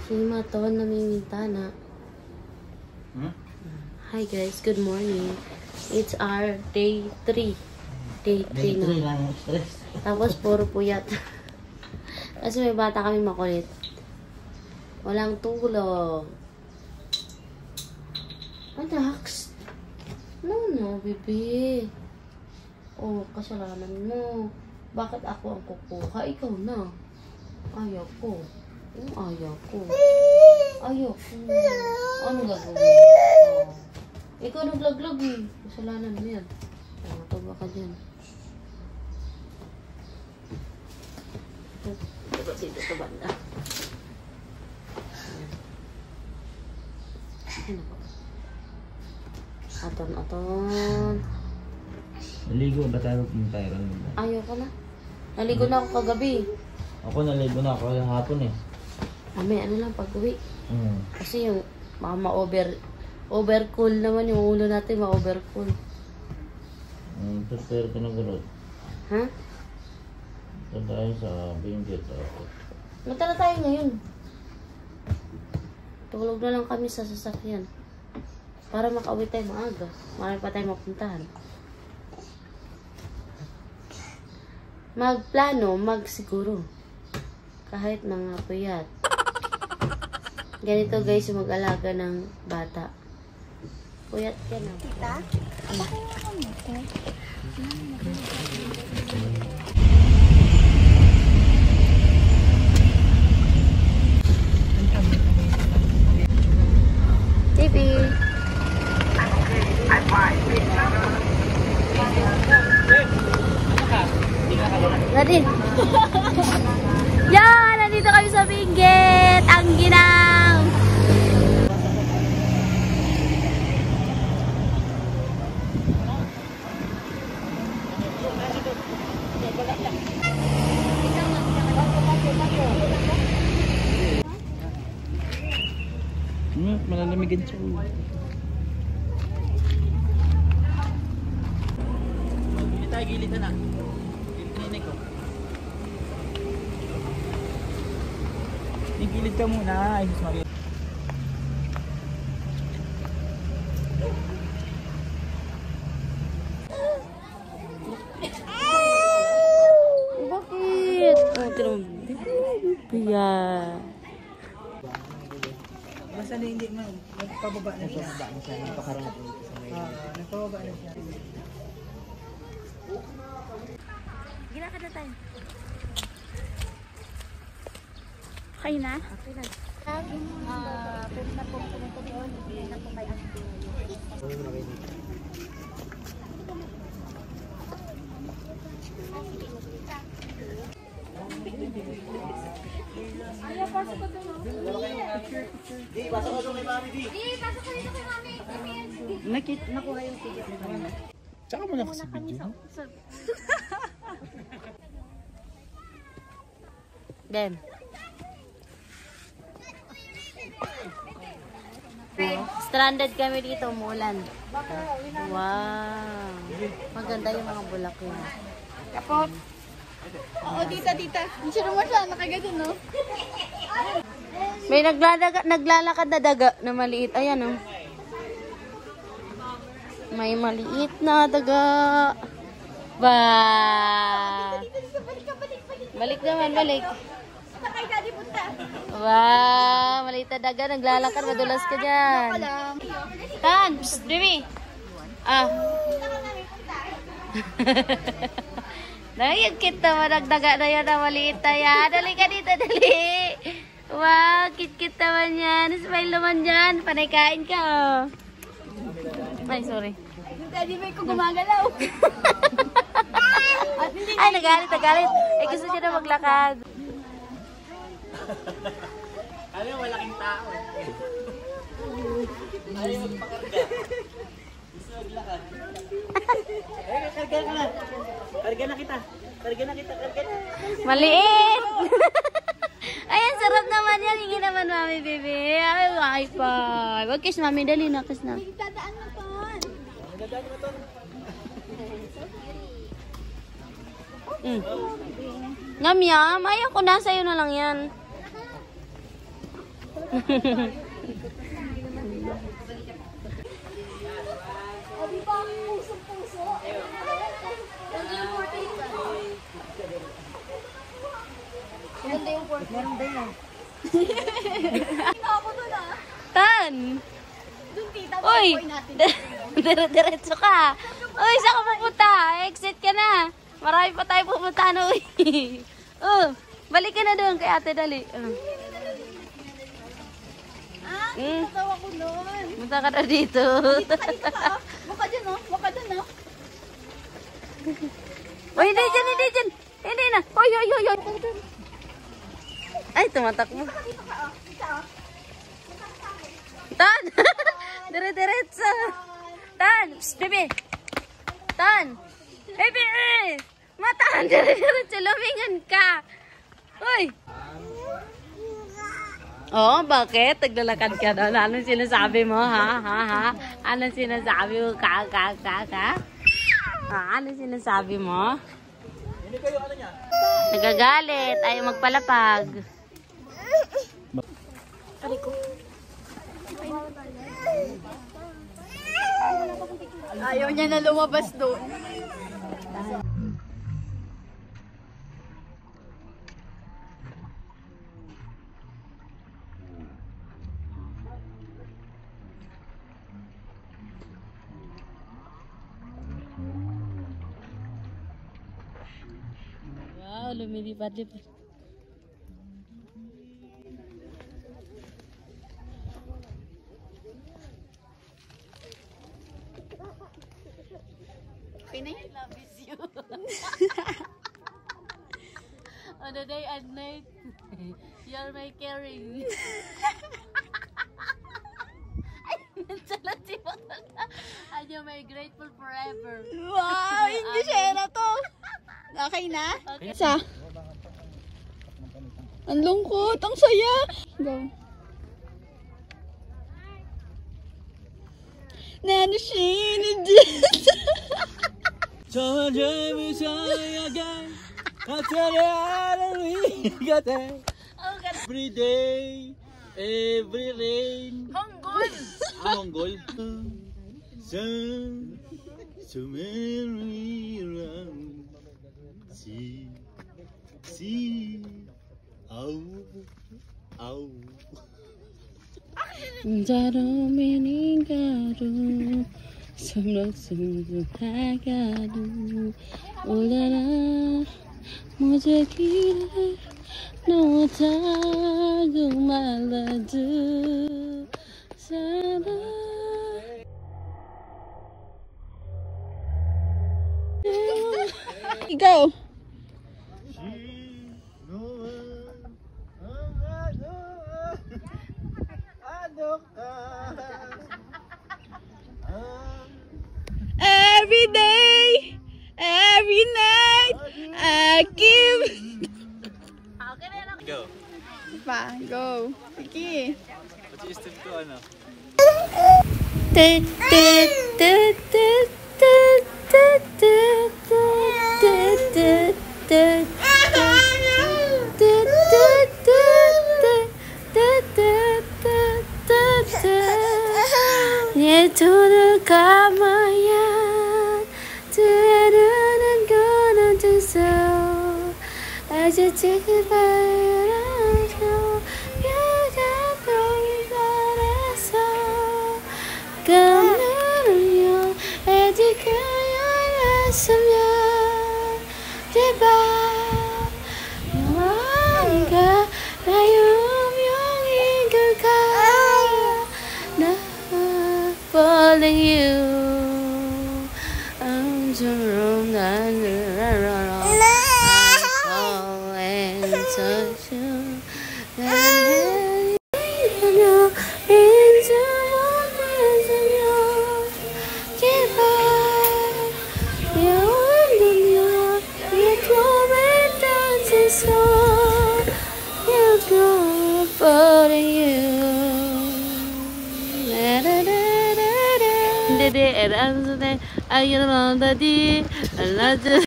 Si Maton namimintana. Hi guys, good morning. It's our day 3. Day 3 na. Lang stress. Tapos puro puyat. Kasi may bata kami makulit. Walang tulog. Adax. No, baby. Oh, kasalanan mo. Bakit ako ang kukuha? Ikaw na. Ayaw ko. Ayaw ko. Ayaw ko. Ano gagawin? Oh. Ikaw naglaglag eh. Kasalanan mo yan. Mataba ka dyan. Dito sa banda. Ano ba? Aton. Naligo ba tayo ng Tyron? Ayaw ka na. Naligo na ako kagabi. Ako naligo na ako hapon eh. May ano lang pag-uwi. Kasi yung baka overcool naman yung ulo natin, ma-overcool. Pero tinagurot. Ha? Ito tayo sa Benguet. Mata na tayo ngayon. Tulog na lang kami sa sasakyan. Para makauwi tayo maaga. Marami pa tayo mapuntahan. Magplano, magsiguro. Kahit mga puyat. Ganito guys yung mag-alaga ng bata. Puyat ka na. Tita? TV. Nadine. Yan! Nandito kami sa Benguet! Ang ginang! Malalamigan siya. Hindi tayo gilitan na. Gilid ko. Gilid ka muna. Ay, Maria. Bakit? Oh, tira mo. Yan. Basta na hindi man, nagpababa na siya. Nagpakarap. Nagpababa na siya. Gilakad na tayo. Kayo na? Okay na. Pwede na po pumunta doon. Pwede na po kay Ate. Ayaw, pasok ko doon. Di, pasok ko doon kay Mami Di. Pasok ko dito kay Mami. Nakuha yung ticket. Tsaka mo na kasi video. Then. Stranded kami dito, umulan. Wow. Maganda yung mga bulaklak. Kapot. Oo, tita. Sino mo siya? Nakagano, no? May naglalakad na daga na maliit. Ayan, oh. May maliit na daga. Ba. Balik naman, balik. Sakay daddy punta. Wow, maliit na daga. Naglalakad, madulas ka dyan. Tan, psst, Demi. Ah. Nayag kita, maragdaga na yan na maliit na yan. Dali ka dito, dali. Wow, kit-kit naman yan. Smile naman dyan. Panay kain ka, oh. Ay, sorry. Daddy, may ko gumagalaw. Ay, nagalit. Eh, gusto niya na maglakad. Alam mo, malaking tao. Ayaw magpakarga. Gusto maglakad. Ay, karga ka na. Karga na kita. Maliit! Ayan, sarap naman yan. Hingi naman, mami, baby. Ay, wifi. Wag kiss, mami. Dali na, kiss na. Dadaan mo to. Ngam yam. Ayaw ko na. Sa'yo na lang yan. Tan! Uy! Diretso ka. Uy, saan ka pupunta? Exit ka na. Marami pa tayo pupunta na, uy. Balik ka na doon kay ate, dali. Natawa ko nun. Punta ka na dito. Halika ka. Baka dyan, oh. Baka dyan, oh. Uy, hindi dyan, hindi dyan. Hindi na. Uy. Ay, tumatakbo. Dito ka, oh. Dito, oh. Tan! Dire-diretso. Tan! Psst, bebe. Tan! Bebe! Matan! Dire-diretso. Lumingan ka. Uy! Oh, bakit? Taglalakad ka doon. Anong sinasabi mo, ha? Anong sinasabi mo? Ka? Anong sinasabi mo? Hindi kayo ano niya? Nagagalit. Ayaw magpalapag. Ayaw niya na lumabas doon. Wow, lumilipad-lipad. Okay na yun. Love is you. On the day and night, you're my caring. And you're my grateful forever. Wow! English na to. Okay na? Okay. Sa? Ang lungkot. Ang saya. Go. Every day, every rain. Honggol! Monggol. Sun, so many round. See, ow. 자로 미닝가로 섬록섬록하가로 올라라 무지개를 놓다고 말라도 사랑 Go. Every day, every night, I give. Go. Pa, go. Sige. Pati step ko ano? 내 돈을 감아야 되는 거는 두서 아주 지금 바라서 여자병이 바라서 그날은요 애디가 열었으면 제발 영원히가 나 유명인 걸까 나 falling you I'm so wrong I'm falling touch you 제발 영원히요 이 꿈을 떠나서 you're falling you Dede, and I'm the day I get on the day.